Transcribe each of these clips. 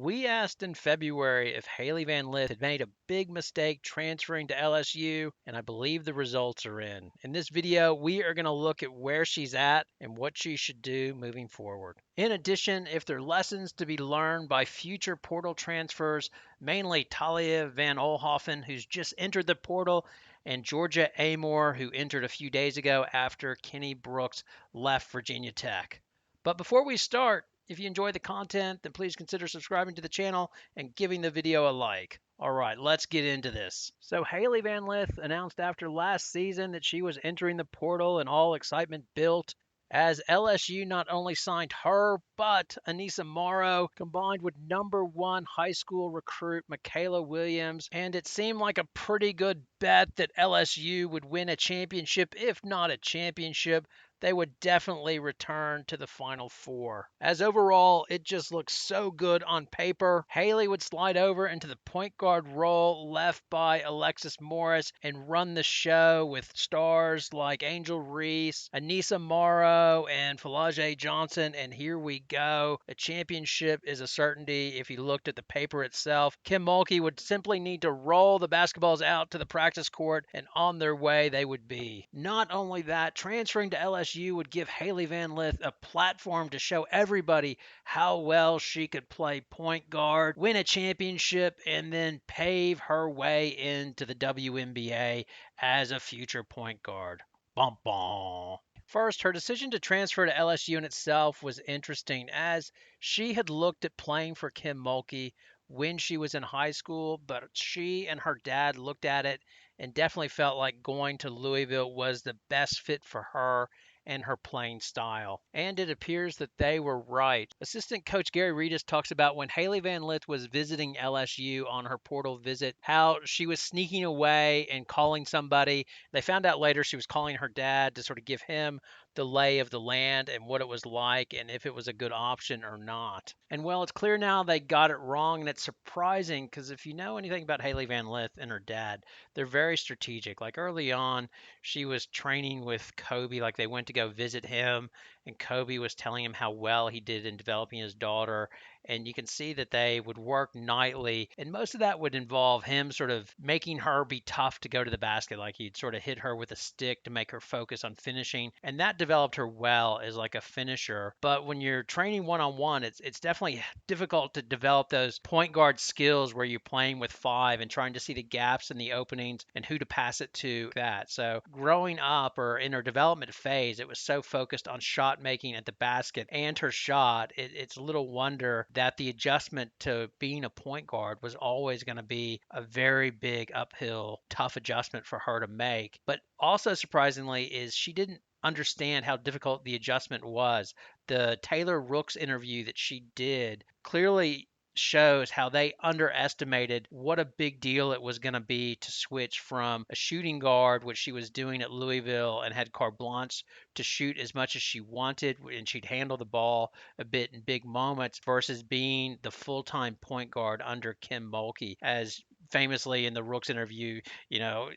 We asked in February if Hailey Van Lith had made a big mistake transferring to LSU, and I believe the results are in. In this video, we are going to look at where she's at and what she should do moving forward. In addition, if there are lessons to be learned by future portal transfers, mainly Talia Van Oelhoffen, who's just entered the portal, and Georgia Amoore, who entered a few days ago after Kenny Brooks left Virginia Tech. But before we start, if you enjoy the content, then please consider subscribing to the channel and giving the video a like. All right, let's get into this. So Hailey Van Lith announced after last season that she was entering the portal and all excitement built as LSU not only signed her, but Anissa Morrow combined with #1 high school recruit Michaela Williams, and it seemed like a pretty good bet that LSU would win a championship, if not a championship, they would definitely return to the Final Four. As overall, it just looks so good on paper. Hailey would slide over into the point guard role left by Alexis Morris and run the show with stars like Angel Reese, Anissa Morrow, and Falaje Johnson, and here we go. A championship is a certainty if you looked at the paper itself. Kim Mulkey would simply need to roll the basketballs out to the practice court, and on their way they would be. Not only that, transferring to LSU would give Hailey Van Lith a platform to show everybody how well she could play point guard, win a championship, and then pave her way into the WNBA as a future point guard. Bum bum. First, her decision to transfer to LSU in itself was interesting, as she had looked at playing for Kim Mulkey when she was in high school, but she and her dad looked at it and definitely felt like going to Louisville was the best fit for her and her playing style. And it appears that they were right. Assistant coach Gary Regis talks about when Hailey Van Lith was visiting LSU on her portal visit, how she was sneaking away and calling somebody. They found out later she was calling her dad to sort of give him the lay of the land and what it was like and if it was a good option or not. And well, it's clear now they got it wrong, and it's surprising because if you know anything about Hailey Van Lith and her dad, they're very strategic. Like early on, she was training with Kobe, like they went to go visit him, and Kobe was telling him how well he did in developing his daughter. And you can see that they would work nightly, and most of that would involve him sort of making her be tough to go to the basket. Like he'd sort of hit her with a stick to make her focus on finishing, and that developed her well as like a finisher. But when you're training one-on-one, it's definitely difficult to develop those point guard skills where you're playing with five and trying to see the gaps and the openings and who to pass it to. So growing up or in her development phase, it was so focused on shot making at the basket and her shot. It's little wonder that the adjustment to being a point guard was always going to be a very big uphill, tough adjustment for her to make. But also surprisingly is she didn't understand how difficult the adjustment was. The Taylor Rooks interview that she did clearly shows how they underestimated what a big deal it was going to be to switch from a shooting guard, which she was doing at Louisville and had carte blanche to shoot as much as she wanted, and she'd handle the ball a bit in big moments, versus being the full-time point guard under Kim Mulkey. As famously in the Rooks interview,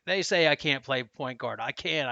they say I can't play point guard. I can.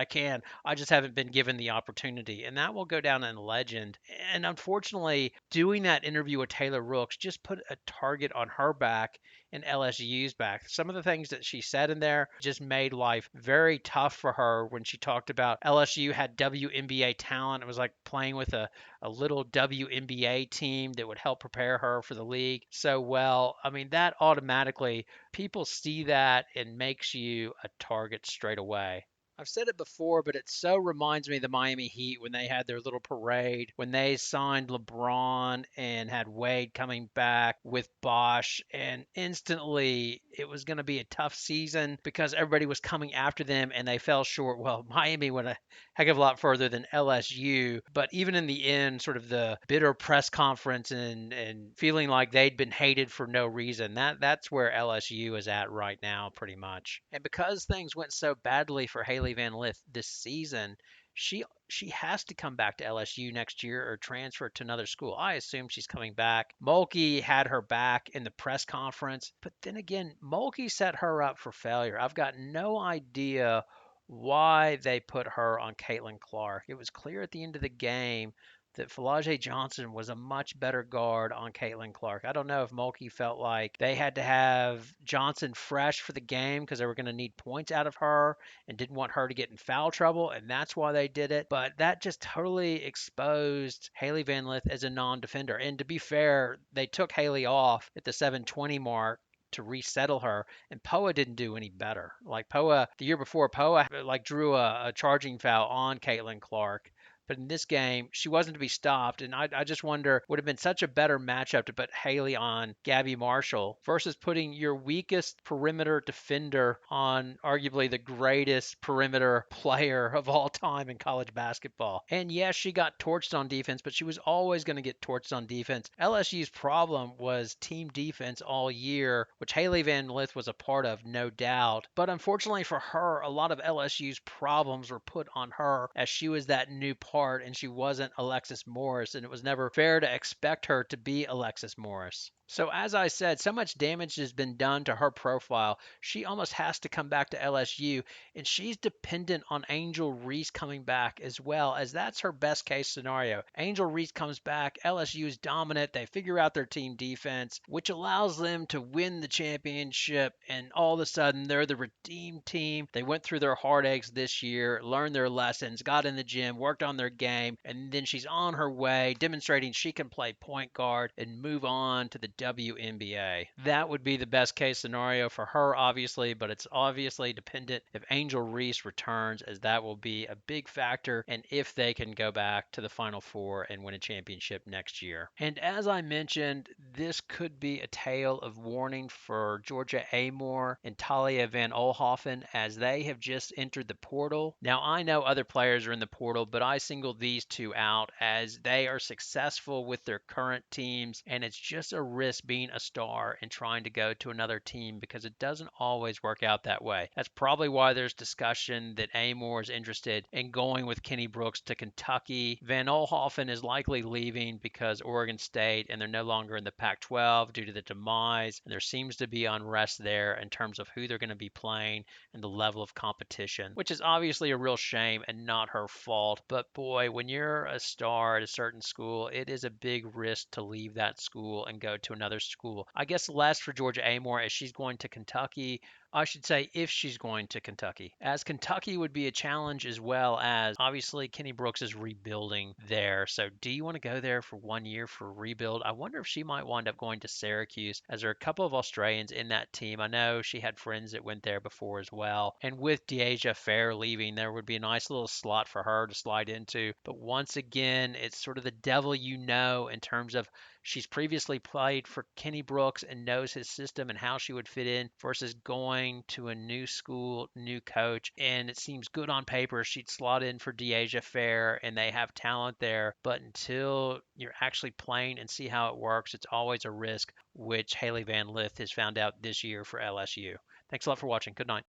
I just haven't been given the opportunity. And that will go down in legend. And unfortunately, doing that interview with Taylor Rooks just put a target on her back and LSU's back. Some of the things that she said in there just made life very tough for her when she talked about LSU had WNBA talent. It was like playing with a little WNBA team that would help prepare her for the league so well. I mean, that automatically, people see that and makes you a target straight away. I've said it before, but it so reminds me of the Miami Heat when they had their little parade, when they signed LeBron and had Wade coming back with Bosch, and instantly it was going to be a tough season because everybody was coming after them and they fell short. Well, Miami went a heck of a lot further than LSU, but even in the end, sort of the bitter press conference and feeling like they'd been hated for no reason, that's where LSU is at right now, pretty much. And because things went so badly for Hailey Van Lith this season, she has to come back to LSU next year or transfer to another school. I assume she's coming back. Mulkey had her back in the press conference, but then again, Mulkey set her up for failure. I've got no idea why they put her on Caitlin Clark. It was clear at the end of the game that Falaje Johnson was a much better guard on Caitlin Clark. I don't know if Mulkey felt like they had to have Johnson fresh for the game because they were going to need points out of her and didn't want her to get in foul trouble, and that's why they did it. But that just totally exposed Hailey Van Lith as a non-defender. And to be fair, they took Hailey off at the 7:20 mark to resettle her, and Poa didn't do any better. Like Poa, the year before, Poa like drew a charging foul on Caitlin Clark. But in this game, she wasn't to be stopped. And I just wonder, would have been such a better matchup to put Hailey on Gabby Marshall versus putting your weakest perimeter defender on arguably the greatest perimeter player of all time in college basketball. And yes, she got torched on defense, but she was always going to get torched on defense. LSU's problem was team defense all year, which Hailey Van Lith was a part of, no doubt. But unfortunately for her, a lot of LSU's problems were put on her as she was that new part and she wasn't Alexis Morris, and it was never fair to expect her to be Alexis Morris. So as I said, so much damage has been done to her profile. She almost has to come back to LSU, and she's dependent on Angel Reese coming back as well, as that's her best case scenario. Angel Reese comes back, LSU is dominant, they figure out their team defense, which allows them to win the championship, and all of a sudden they're the redeemed team. They went through their heartaches this year, learned their lessons, got in the gym, worked on their game, and then she's on her way, demonstrating she can play point guard and move on to the WNBA. That would be the best case scenario for her, obviously, but it's obviously dependent if Angel Reese returns, as that will be a big factor, and if they can go back to the Final Four and win a championship next year. And as I mentioned, this could be a tale of warning for Georgia Amoore and Talia Van Oelhoffen, as they have just entered the portal. Now, I know other players are in the portal, but I singled these two out as they are successful with their current teams, and it's just a risk being a star and trying to go to another team because it doesn't always work out that way. That's probably why there's discussion that Amoore is interested in going with Kenny Brooks to Kentucky. Van Oelhoffen is likely leaving because Oregon State, and they're no longer in the Pac-12 due to the demise, and there seems to be unrest there in terms of who they're going to be playing and the level of competition, which is obviously a real shame and not her fault. But boy, when you're a star at a certain school, it is a big risk to leave that school and go to another school. I guess less for Georgia Amoore as she's going to Kentucky. I should say if she's going to Kentucky, as Kentucky would be a challenge, as well as obviously Kenny Brooks is rebuilding there. So do you want to go there for 1 year for a rebuild? I wonder if she might wind up going to Syracuse, as there are a couple of Australians in that team. I know she had friends that went there before as well. And with Deasia Fair leaving, there would be a nice little slot for her to slide into. But once again, it's sort of the devil you know in terms of she's previously played for Kenny Brooks and knows his system and how she would fit in versus going to a new school, new coach. And it seems good on paper. She'd slot in for Deasia Fair and they have talent there. But until you're actually playing and see how it works, it's always a risk, which Hailey Van Lith has found out this year for LSU. Thanks a lot for watching. Good night.